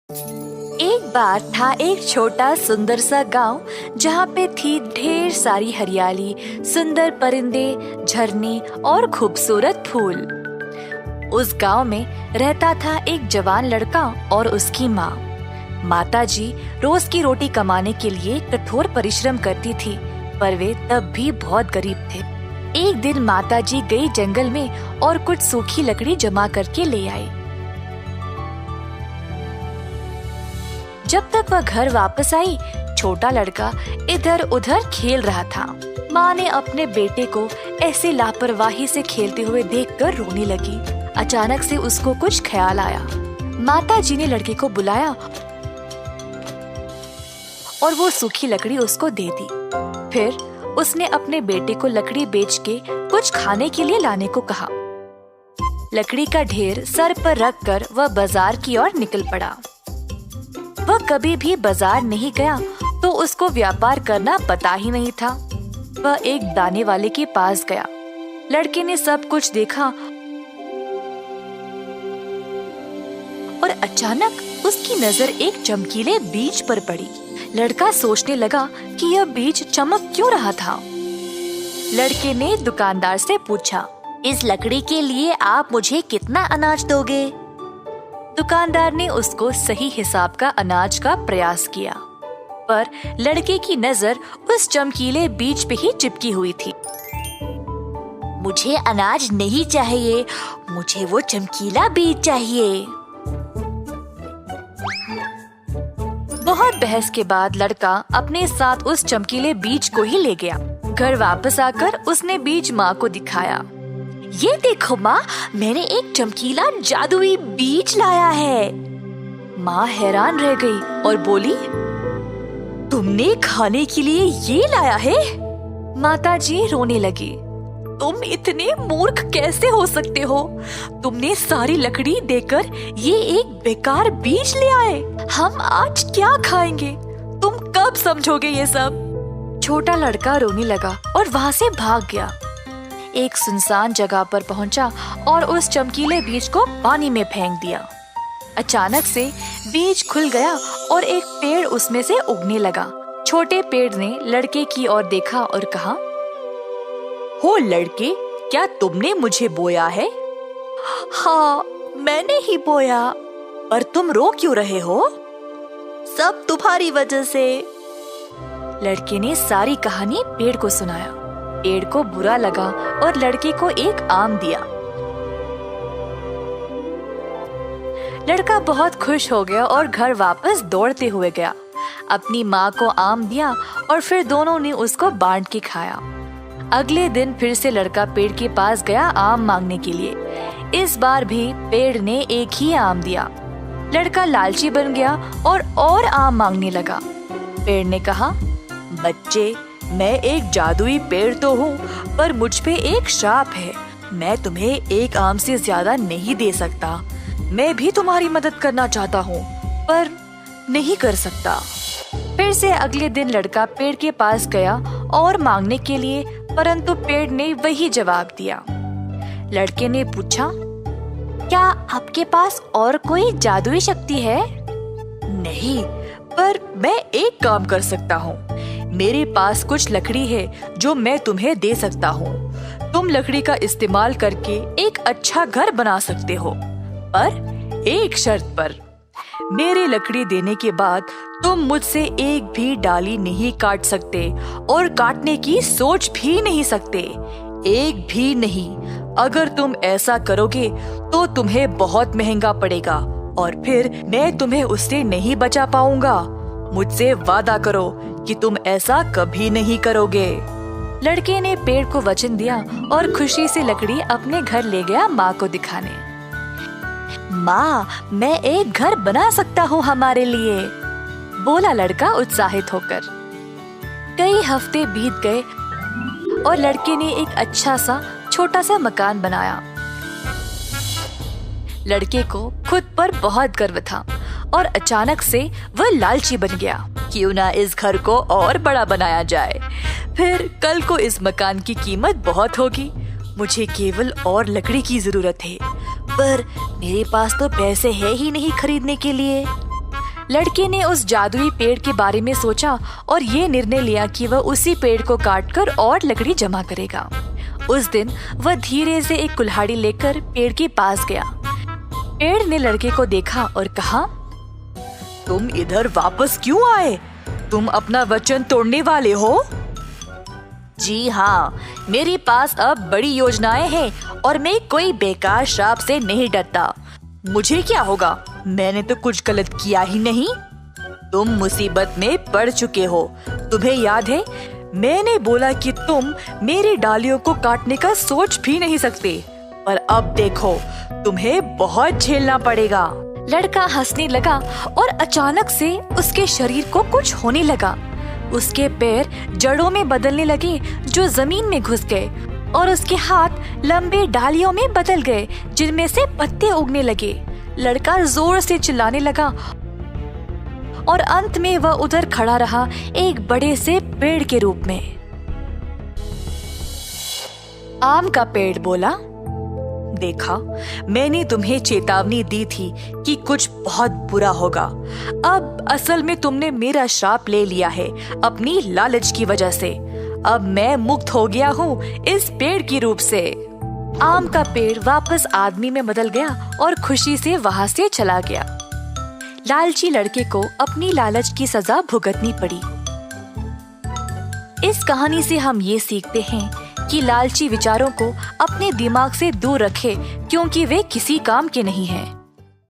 एक बार था एक छोटा सुंदर सा गांव जहाँ पे थी ढेर सारी हरियाली, सुंदर परिंदे, झरने और खूबसूरत फूल। उस गांव में रहता था एक जवान लड़का और उसकी माँ। माताजी रोज की रोटी कमाने के लिए कठोर परिश्रम करती थी, पर वे तब भी बहुत गरीब थे। एक दिन माताजी गई जंगल में और कुछ सूखी लकड़ी जमा करके ले आई। जब तक वह घर वापस आई, छोटा लड़का इधर उधर खेल रहा था। माँ ने अपने बेटे को ऐसे लापरवाही से खेलते हुए देखकर रोने लगी। अचानक से उसको कुछ ख्याल आया। माताजी ने लड़के को बुलाया और वो सूखी लकड़ी उसको दे दी। फिर उसने अपने बेटे को लकड़ी बेच के कुछ खाने के लिए लाने को कहा। लकड़ी का ढेर सर पर रखकर वह बाजार की ओर निकल पड़ा। वह कभी भी बाजार नहीं गया तो उसको व्यापार करना पता ही नहीं था। वह एक दाने वाले के पास गया। लड़के ने सब कुछ देखा और अचानक उसकी नजर एक चमकीले बीज पर पड़ी। लड़का सोचने लगा कि यह बीज चमक क्यों रहा था। लड़के ने दुकानदार से पूछा, इस लकड़ी के लिए आप मुझे कितना अनाज दोगे? दुकानदार ने उसको सही हिसाब का अनाज का प्रयास किया, पर लड़के की नजर उस चमकीले बीज पे ही चिपकी हुई थी। मुझे अनाज नहीं चाहिए, मुझे वो चमकीला बीज चाहिए। बहुत बहस के बाद लड़का अपने साथ उस चमकीले बीज को ही ले गया। घर वापस आकर उसने बीज माँ को दिखाया। ये देखो माँ, मैंने एक चमकीला जादुई बीज लाया है। माँ हैरान रह गई और बोली, तुमने खाने के लिए ये लाया है? माताजी रोने लगी। तुम इतने मूर्ख कैसे हो सकते हो? तुमने सारी लकड़ी देकर ये एक बेकार बीज ले आए। हम आज क्या खाएंगे? तुम कब समझोगे ये सब? छोटा लड़का रोने लगा और वहाँ से भाग गया। एक सुनसान जगह पर पहुंचा और उस चमकीले बीज को पानी में फेंक दिया। अचानक से बीज खुल गया और एक पेड़ उसमें से उगने लगा। छोटे पेड़ ने लड़के की ओर देखा और कहा, हो लड़के, क्या तुमने मुझे बोया है? हाँ, मैंने ही बोया। पर तुम रो क्यों रहे हो? सब तुम्हारी वजह से। लड़के ने सारी कहानी पेड़ को सुनाया। पेड़ को बुरा लगा और लड़के को एक आम दिया। लड़का बहुत खुश हो गया और घर वापस दौड़ते हुए गया। अपनी माँ को आम दिया और फिर दोनों ने उसको बांट के खाया। अगले दिन फिर से लड़का पेड़ के पास गया आम मांगने के लिए। इस बार भी पेड़ ने एक ही आम दिया। लड़का लालची बन गया और आम मांगने लगा। पेड़ ने कहा, बच्चे, मैं एक जादुई पेड़ तो हूँ, पर मुझ पे एक श्राप है। मैं तुम्हें एक आम से ज्यादा नहीं दे सकता। मैं भी तुम्हारी मदद करना चाहता हूँ, पर नहीं कर सकता। फिर से अगले दिन लड़का पेड़ के पास गया और मांगने के लिए, परंतु पेड़ ने वही जवाब दिया। लड़के ने पूछा, क्या आपके पास और कोई जादुई शक्ति है? नहीं, पर मैं एक काम कर सकता हूँ। मेरे पास कुछ लकड़ी है जो मैं तुम्हें दे सकता हूँ। तुम लकड़ी का इस्तेमाल करके एक अच्छा घर बना सकते हो, पर एक शर्त पर। मेरे लकड़ी देने के बाद तुम मुझसे एक भी डाली नहीं काट सकते और काटने की सोच भी नहीं सकते, एक भी नहीं। अगर तुम ऐसा करोगे तो तुम्हें बहुत महंगा पड़ेगा और फिर मैं तुम्हें उससे नहीं बचा पाऊंगा। मुझसे वादा करो कि तुम ऐसा कभी नहीं करोगे। लड़के ने पेड़ को वचन दिया और खुशी से लकड़ी अपने घर ले गया माँ को दिखाने। माँ, मैं एक घर बना सकता हूँ हमारे लिए, बोला लड़का उत्साहित होकर। कई हफ्ते बीत गए और लड़के ने एक अच्छा सा छोटा सा मकान बनाया। लड़के को खुद पर बहुत गर्व था और अचानक से वह लालची बन गया। क्यों ना इस घर को और बड़ा बनाया जाए, फिर कल को इस मकान की कीमत बहुत होगी। मुझे केवल और लकड़ी की जरूरत है, पर मेरे पास तो पैसे है ही नहीं खरीदने के लिए। लड़के ने उस जादुई पेड़ के बारे में सोचा और ये निर्णय लिया कि वह उसी पेड़ को काटकर और लकड़ी जमा करेगा। उस दिन वह धीरे से एक कुल्हाड़ी लेकर पेड़ के पास गया। पेड़ ने लड़के को देखा और कहा, तुम इधर वापस क्यों आए? तुम अपना वचन तोड़ने वाले हो? जी हाँ, मेरे पास अब बड़ी योजनाएं हैं और मैं कोई बेकार श्राप से नहीं डरता। मुझे क्या होगा? मैंने तो कुछ गलत किया ही नहीं। तुम मुसीबत में पड़ चुके हो। तुम्हें याद है, मैंने बोला कि तुम मेरी डालियों को काटने का सोच भी नहीं सकते, पर अब देखो, तुम्हें बहुत झेलना पड़ेगा। लड़का हंसने लगा और अचानक से उसके शरीर को कुछ होने लगा। उसके पैर जड़ों में बदलने लगे जो जमीन में घुस गए और उसके हाथ लंबे डालियों में बदल गए जिनमें से पत्ते उगने लगे। लड़का जोर से चिल्लाने लगा और अंत में वह उधर खड़ा रहा एक बड़े से पेड़ के रूप में। आम का पेड़ बोला, देखा, मैंने तुम्हें चेतावनी दी थी कि कुछ बहुत बुरा होगा। अब असल में तुमने मेरा श्राप ले लिया है अपनी लालच की वजह से। अब मैं मुक्त हो गया हूँ इस पेड़ की रूप से। आम का पेड़ वापस आदमी में बदल गया और खुशी से वहाँ से चला गया। लालची लड़के को अपनी लालच की सजा भुगतनी पड़ी। इस कहानी से हम ये सीखते हैं कि लालची विचारों को अपने दिमाग से दूर रखें, क्योंकि वे किसी काम के नहीं हैं।